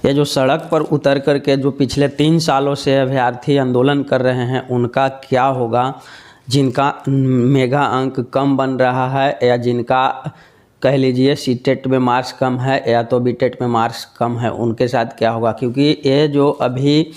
ये जो सड़क पर उतर कर के जो पिछले 3 सालों से अभ्यर्थी आंदोलन कर रहे हैं उनका क्या होगा, जिनका मेगा अंक कम बन रहा है या जिनका कह लीजिए सीटेट में मार्क्स कम है या तो बीटेट में मार्क्स कम है, उनके साथ क्या होगा। क्योंकि ये जो अभी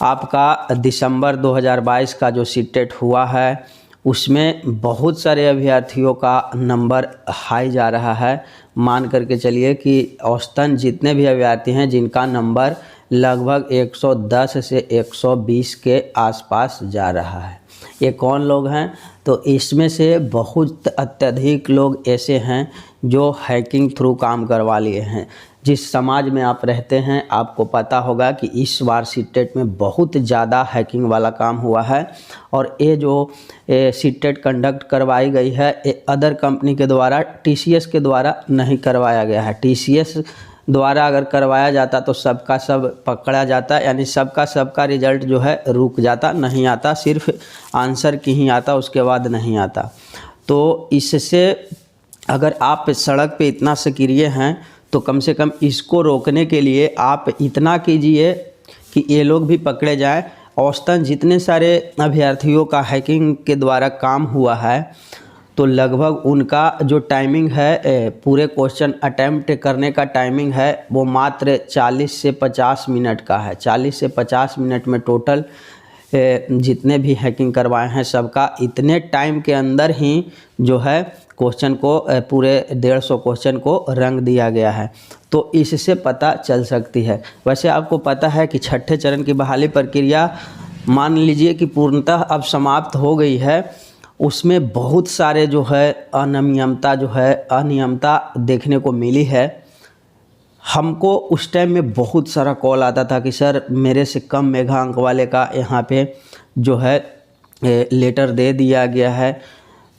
आपका दिसंबर 2022 का जो सीटेट हुआ है उसमें बहुत सारे अभ्यर्थियों का नंबर हाई जा रहा है। मान करके चलिए कि औसतन जितने भी अभ्यर्थी हैं जिनका नंबर लगभग 110 से 120 के आसपास जा रहा है, ये कौन लोग हैं? तो इसमें से बहुत अत्यधिक लोग ऐसे हैं जो हैकिंग थ्रू काम करवा लिए हैं। जिस समाज में आप रहते हैं आपको पता होगा कि इस बार सीटेट में बहुत ज़्यादा हैकिंग वाला काम हुआ है और ये जो सीटेट कंडक्ट करवाई गई है ये अदर कंपनी के द्वारा, टीसीएस के द्वारा नहीं करवाया गया है। टीसीएस द्वारा अगर करवाया जाता तो सबका सब पकड़ा जाता, यानी सबका रिजल्ट जो है रुक जाता, नहीं आता, सिर्फ आंसर की ही आता, उसके बाद नहीं आता। तो इससे अगर आप सड़क पे इतना सक्रिय हैं तो कम से कम इसको रोकने के लिए आप इतना कीजिए कि ये लोग भी पकड़े जाएं। औसतन जितने सारे अभ्यर्थियों का हैकिंग के द्वारा काम हुआ है तो लगभग उनका जो टाइमिंग है, पूरे क्वेश्चन अटैम्प्ट करने का टाइमिंग है वो मात्र 40 से 50 मिनट का है। 40 से 50 मिनट में टोटल जितने भी हैकिंग करवाए हैं सबका इतने टाइम के अंदर ही जो है क्वेश्चन को, पूरे 150 क्वेश्चन को रंग दिया गया है। तो इससे पता चल सकती है। वैसे आपको पता है कि छठे चरण की बहाली प्रक्रिया मान लीजिए कि पूर्णतः अब समाप्त हो गई है। उसमें बहुत सारे जो है अनियमितता देखने को मिली है। हमको उस टाइम में बहुत सारा कॉल आता था कि सर मेरे से कम मेगा अंक वाले का यहाँ पे जो है लेटर दे दिया गया है।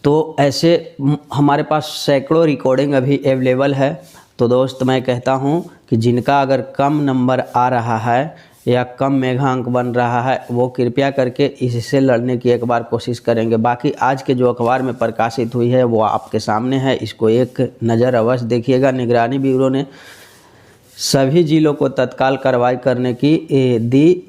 तो ऐसे हमारे पास सैकड़ों रिकॉर्डिंग अभी अवेलेबल है। तो दोस्त मैं कहता हूँ कि जिनका अगर कम नंबर आ रहा है या कम मेगा अंक बन रहा है वो कृपया करके इससे लड़ने की एक बार कोशिश करेंगे। बाकी आज के जो अखबार में प्रकाशित हुई है वो आपके सामने है, इसको एक नज़र अवश्य देखिएगा। निगरानी ब्यूरो ने सभी जिलों को तत्काल कार्रवाई करने की दी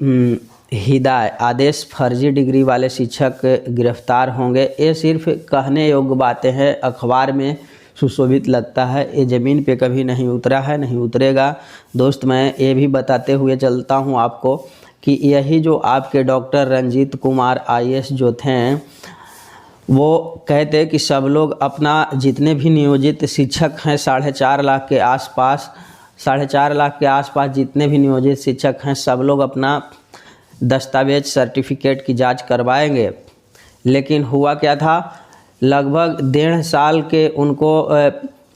हिदायत। आदेश, फर्जी डिग्री वाले शिक्षक गिरफ्तार होंगे। ये सिर्फ कहने योग्य बातें हैं, अखबार में सुशोभित लगता है, ये ज़मीन पे कभी नहीं उतरा है, नहीं उतरेगा। दोस्त मैं ये भी बताते हुए चलता हूँ आपको कि यही जो आपके डॉक्टर रंजीत कुमार आईएएस जो थे वो कहते कि सब लोग अपना जितने भी नियोजित शिक्षक हैं 4.5 लाख के आसपास, 4.5 लाख के आसपास जितने भी नियोजित शिक्षक हैं सब लोग अपना दस्तावेज सर्टिफिकेट की जांच करवाएंगे। लेकिन हुआ क्या था, लगभग 1.5 साल के उनको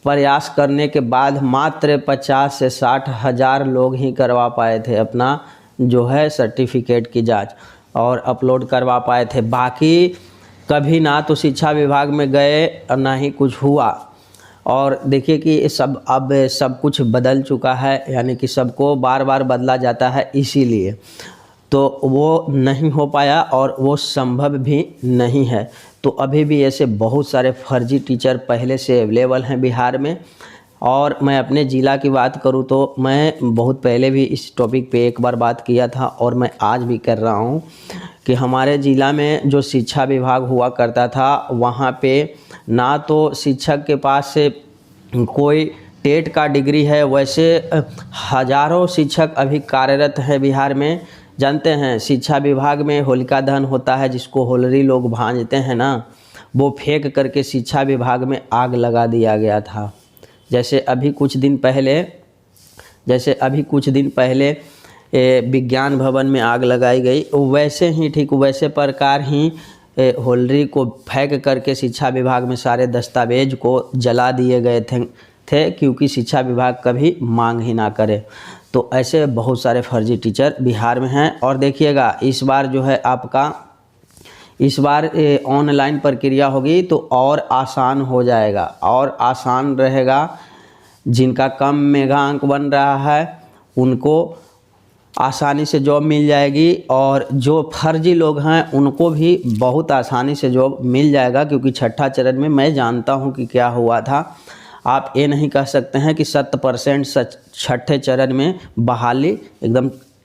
प्रयास करने के बाद मात्र 50 से 60 हज़ार लोग ही करवा पाए थे अपना जो है सर्टिफिकेट की जांच और अपलोड करवा पाए थे। बाकी कभी ना तो शिक्षा विभाग में गए और ना ही कुछ हुआ। और देखिए कि अब सब कुछ बदल चुका है, यानी कि सबको बार बार बदला जाता है, इसीलिए तो वो नहीं हो पाया और वो संभव भी नहीं है। तो अभी भी ऐसे बहुत सारे फर्जी टीचर पहले से अवेलेबल हैं बिहार में। और मैं अपने ज़िला की बात करूं तो मैं बहुत पहले भी इस टॉपिक पे एक बार बात किया था और मैं आज भी कर रहा हूं कि हमारे ज़िला में जो शिक्षा विभाग हुआ करता था वहां पे ना तो शिक्षक के पास से कोई टेट का डिग्री है, वैसे हज़ारों शिक्षक अभी कार्यरत हैं बिहार में। जानते हैं शिक्षा विभाग में होलिका दहन होता है जिसको होलरी लोग भांजते हैं ना, वो फेंक करके शिक्षा विभाग में आग लगा दिया गया था। जैसे अभी कुछ दिन पहले विज्ञान भवन में आग लगाई गई, वैसे ही ठीक वैसे प्रकार ही होलरी को फेंक करके शिक्षा विभाग में सारे दस्तावेज को जला दिए गए थे क्योंकि शिक्षा विभाग कभी मांग ही ना करे। तो ऐसे बहुत सारे फर्जी टीचर बिहार में हैं। और देखिएगा इस बार जो है आपका ऑनलाइन प्रक्रिया होगी तो और आसान हो जाएगा और आसान रहेगा। जिनका कम मेगा अंक बन रहा है उनको आसानी से जॉब मिल जाएगी और जो फर्जी लोग हैं उनको भी बहुत आसानी से जॉब मिल जाएगा। क्योंकि छठा चरण में मैं जानता हूं कि क्या हुआ था। आप ये नहीं कह सकते हैं कि 100% छठे चरण में बहाली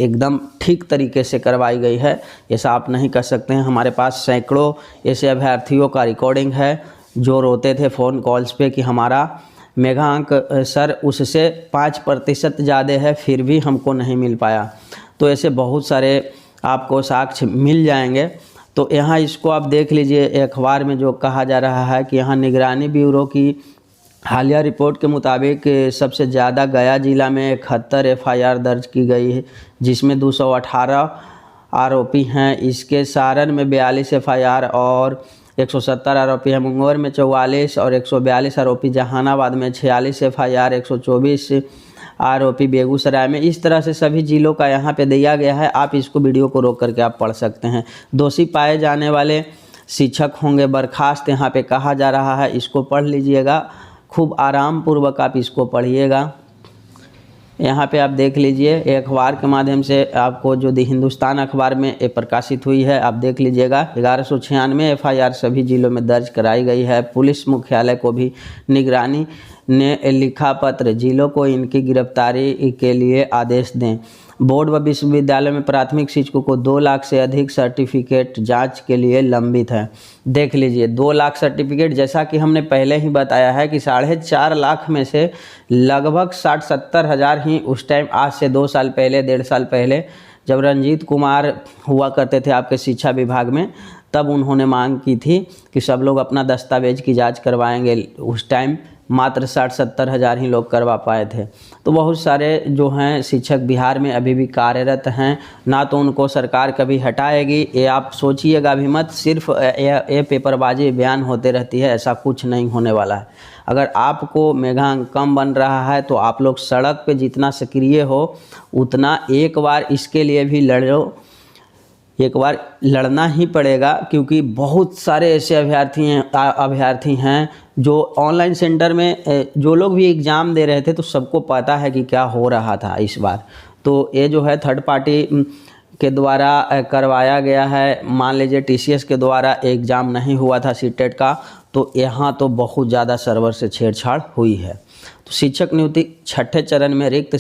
एकदम ठीक तरीके से करवाई गई है, ऐसा आप नहीं कह सकते हैं। हमारे पास सैकड़ों ऐसे अभ्यर्थियों का रिकॉर्डिंग है जो रोते थे फ़ोन कॉल्स पे कि हमारा मेघांक सर उससे 5% ज़्यादा है, फिर भी हमको नहीं मिल पाया। तो ऐसे बहुत सारे आपको साक्ष्य मिल जाएंगे। तो यहाँ इसको आप देख लीजिए, अखबार में जो कहा जा रहा है कि यहाँ निगरानी ब्यूरो की हालिया रिपोर्ट के मुताबिक सबसे ज़्यादा गया जिला में 71 एफआईआर दर्ज की गई है, जिसमें 218 आरोपी हैं। इसके सारण में 42 एफआईआर और 170 आरोपी है, मुंगेर में 44 और 142 आरोपी, जहानाबाद में 46 एफआईआर, 124 आरोपी बेगूसराय में। इस तरह से सभी जिलों का यहाँ पे दिया गया है। आप इसको वीडियो को रोक करके आप पढ़ सकते हैं। दोषी पाए जाने वाले शिक्षक होंगे बर्खास्त, यहाँ पे कहा जा रहा है। इसको पढ़ लीजिएगा, खूब आराम पूर्वक आप इसको पढ़िएगा। यहाँ पे आप देख लीजिए, एक अखबार के माध्यम से आपको जो दी हिंदुस्तान अखबार में ये प्रकाशित हुई है, आप देख लीजिएगा। 1196 एफआईआर सभी जिलों में दर्ज कराई गई है। पुलिस मुख्यालय को भी निगरानी ने लिखा पत्र, जिलों को इनकी गिरफ्तारी के लिए आदेश दें। बोर्ड व विश्वविद्यालय में प्राथमिक शिक्षकों को 2 लाख से अधिक सर्टिफिकेट जांच के लिए लंबित है। देख लीजिए, 2 लाख सर्टिफिकेट, जैसा कि हमने पहले ही बताया है कि 4.5 लाख में से लगभग 60-70 हज़ार ही उस टाइम, आज से 2 साल पहले, 1.5 साल पहले जब रंजीत कुमार हुआ करते थे आपके शिक्षा विभाग में, तब उन्होंने मांग की थी कि सब लोग अपना दस्तावेज की जाँच करवाएंगे। उस टाइम मात्र 60-70 हज़ार ही लोग करवा पाए थे। तो बहुत सारे जो हैं शिक्षक बिहार में अभी भी कार्यरत हैं, ना तो उनको सरकार कभी हटाएगी, ये आप सोचिएगा भी मत। सिर्फ ये पेपरबाजी बयान होते रहती है, ऐसा कुछ नहीं होने वाला है। अगर आपको मेघांक कम बन रहा है तो आप लोग सड़क पे जितना सक्रिय हो उतना एक बार इसके लिए भी लड़ो, एक बार लड़ना ही पड़ेगा, क्योंकि बहुत सारे ऐसे अभ्यर्थी हैं जो ऑनलाइन सेंटर में जो लोग भी एग्ज़ाम दे रहे थे, तो सबको पता है कि क्या हो रहा था इस बार। तो ये जो है थर्ड पार्टी के द्वारा करवाया गया है। मान लीजिए TCS के द्वारा एग्ज़ाम नहीं हुआ था सीटेट का, तो यहाँ तो बहुत ज़्यादा सर्वर से छेड़छाड़ हुई है। तो शिक्षक नियुक्ति छठे चरण में रिक्त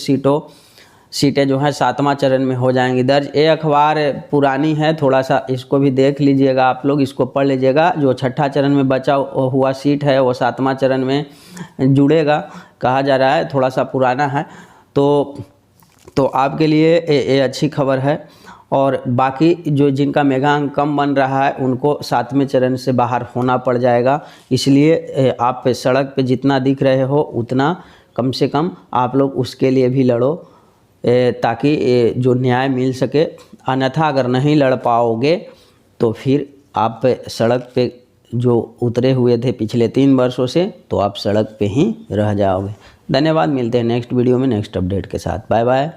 सीटें जो हैं 7वां चरण में हो जाएंगी दर्ज। ये अखबार पुरानी है, थोड़ा सा इसको भी देख लीजिएगा, आप लोग इसको पढ़ लीजिएगा। जो छठा चरण में बचा हुआ सीट है वो 7वां चरण में जुड़ेगा, कहा जा रहा है। थोड़ा सा पुराना है, तो आपके लिए ये अच्छी खबर है। और बाकी जो जिनका मेघांक कम बन रहा है उनको 7वें चरण से बाहर होना पड़ जाएगा। इसलिए आप सड़क पे जितना दिख रहे हो उतना कम से कम आप लोग उसके लिए भी लड़ो, ताकि जो न्याय मिल सके। अन्यथा अगर नहीं लड़ पाओगे तो फिर आप सड़क पे जो उतरे हुए थे पिछले 3 वर्षों से, तो आप सड़क पे ही रह जाओगे। धन्यवाद, मिलते हैं नेक्स्ट वीडियो में नेक्स्ट अपडेट के साथ। Bye bye.